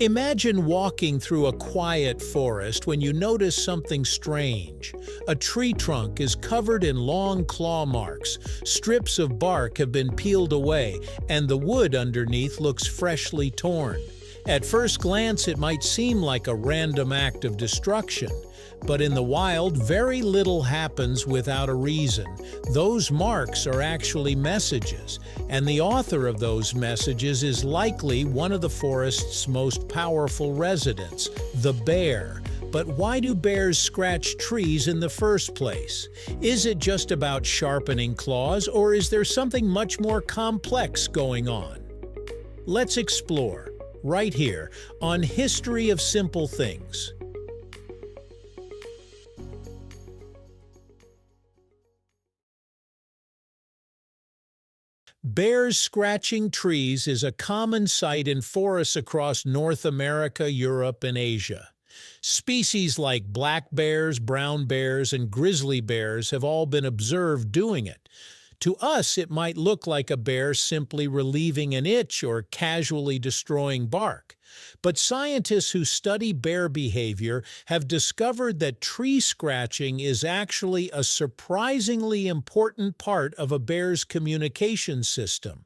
Imagine walking through a quiet forest when you notice something strange. A tree trunk is covered in long claw marks, strips of bark have been peeled away, and the wood underneath looks freshly torn. At first glance, it might seem like a random act of destruction, but in the wild, very little happens without a reason. Those marks are actually messages, and the author of those messages is likely one of the forest's most powerful residents, the bear. But why do bears scratch trees in the first place? Is it just about sharpening claws, or is there something much more complex going on? Let's explore, right here, on History of Simple Things. Bears scratching trees is a common sight in forests across North America, Europe, and Asia. Species like black bears, brown bears, and grizzly bears have all been observed doing it. To us, it might look like a bear simply relieving an itch or casually destroying bark. But scientists who study bear behavior have discovered that tree scratching is actually a surprisingly important part of a bear's communication system.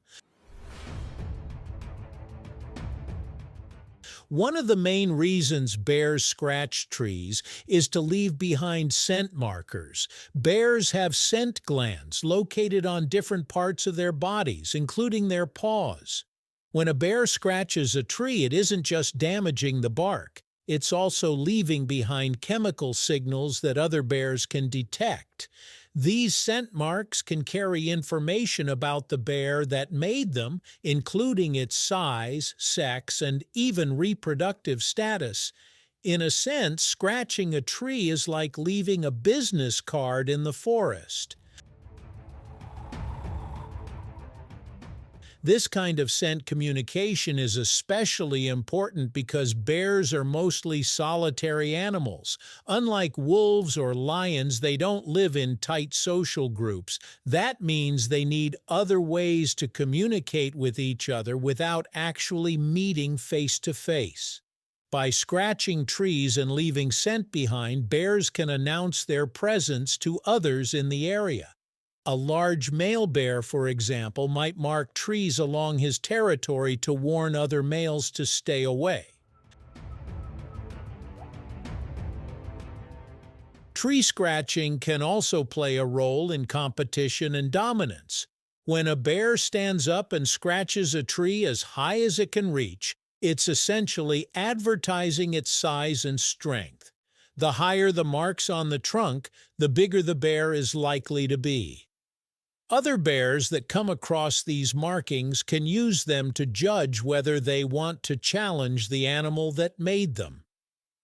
One of the main reasons bears scratch trees is to leave behind scent markers. Bears have scent glands located on different parts of their bodies, including their paws. When a bear scratches a tree, it isn't just damaging the bark. It's also leaving behind chemical signals that other bears can detect. These scent marks can carry information about the bear that made them, including its size, sex, and even reproductive status. In a sense, scratching a tree is like leaving a business card in the forest. This kind of scent communication is especially important because bears are mostly solitary animals. Unlike wolves or lions, they don't live in tight social groups. That means they need other ways to communicate with each other without actually meeting face to face. By scratching trees and leaving scent behind, bears can announce their presence to others in the area. A large male bear, for example, might mark trees along his territory to warn other males to stay away. Tree scratching can also play a role in competition and dominance. When a bear stands up and scratches a tree as high as it can reach, it's essentially advertising its size and strength. The higher the marks on the trunk, the bigger the bear is likely to be. Other bears that come across these markings can use them to judge whether they want to challenge the animal that made them.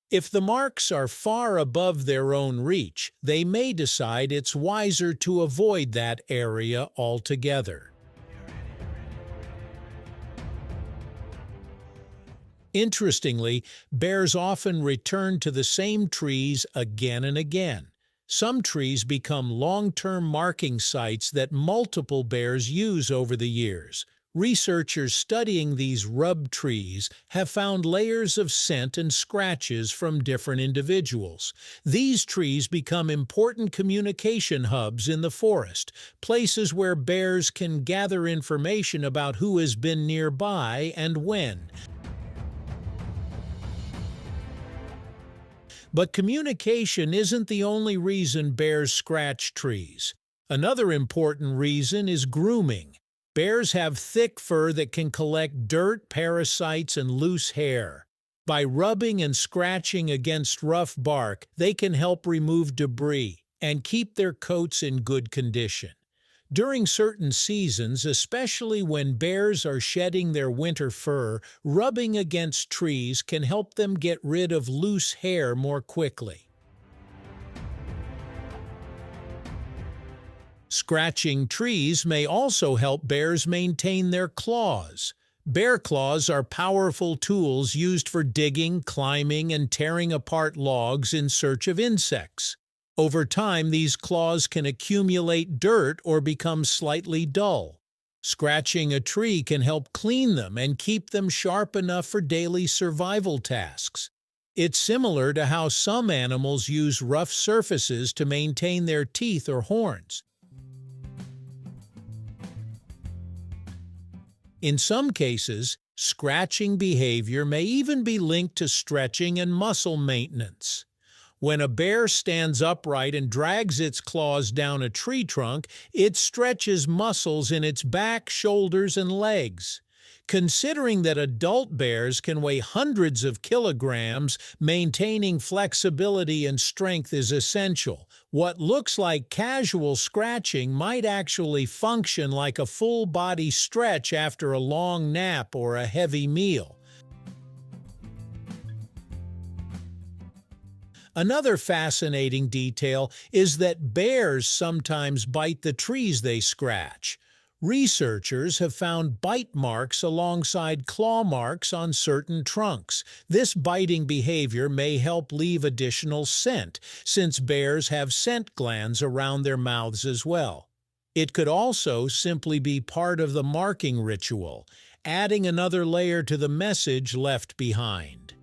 If the marks are far above their own reach, they may decide it's wiser to avoid that area altogether. Interestingly, bears often return to the same trees again and again. Some trees become long-term marking sites that multiple bears use over the years. Researchers studying these rub trees have found layers of scent and scratches from different individuals. These trees become important communication hubs in the forest, places where bears can gather information about who has been nearby and when. But communication isn't the only reason bears scratch trees. Another important reason is grooming. Bears have thick fur that can collect dirt, parasites, and loose hair. By rubbing and scratching against rough bark, they can help remove debris and keep their coats in good condition. During certain seasons, especially when bears are shedding their winter fur, rubbing against trees can help them get rid of loose hair more quickly. Scratching trees may also help bears maintain their claws. Bear claws are powerful tools used for digging, climbing, and tearing apart logs in search of insects. Over time, these claws can accumulate dirt or become slightly dull. Scratching a tree can help clean them and keep them sharp enough for daily survival tasks. It's similar to how some animals use rough surfaces to maintain their teeth or horns. In some cases, scratching behavior may even be linked to stretching and muscle maintenance. When a bear stands upright and drags its claws down a tree trunk, it stretches muscles in its back, shoulders, and legs. Considering that adult bears can weigh hundreds of kilograms, maintaining flexibility and strength is essential. What looks like casual scratching might actually function like a full-body stretch after a long nap or a heavy meal. Another fascinating detail is that bears sometimes bite the trees they scratch. Researchers have found bite marks alongside claw marks on certain trunks. This biting behavior may help leave additional scent, since bears have scent glands around their mouths as well. It could also simply be part of the marking ritual, adding another layer to the message left behind.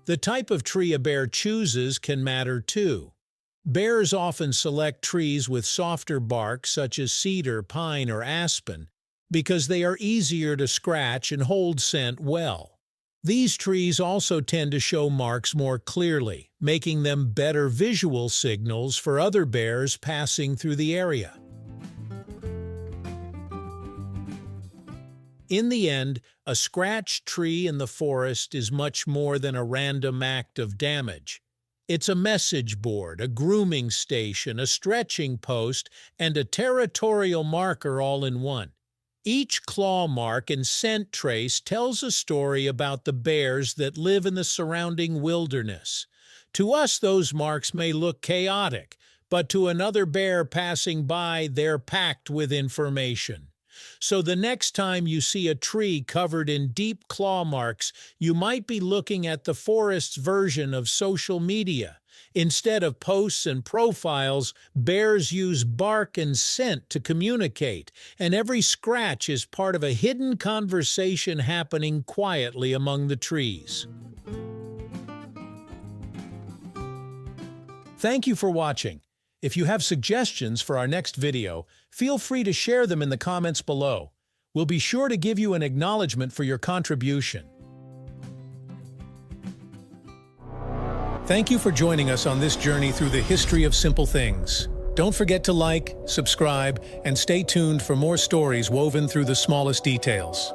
The type of tree a bear chooses can matter too. Bears often select trees with softer bark such as cedar, pine, or aspen because they are easier to scratch and hold scent well. These trees also tend to show marks more clearly, making them better visual signals for other bears passing through the area. In the end, a scratched tree in the forest is much more than a random act of damage. It's a message board, a grooming station, a stretching post, and a territorial marker all in one. Each claw mark and scent trace tells a story about the bears that live in the surrounding wilderness. To us, those marks may look chaotic, but to another bear passing by, they're packed with information. So the next time you see a tree covered in deep claw marks, you might be looking at the forest's version of social media. Instead of posts and profiles, bears use bark and scent to communicate, and every scratch is part of a hidden conversation happening quietly among the trees. Thank you for watching. If you have suggestions for our next video, feel free to share them in the comments below. We'll be sure to give you an acknowledgement for your contribution. Thank you for joining us on this journey through the history of simple things. Don't forget to like, subscribe, and stay tuned for more stories woven through the smallest details.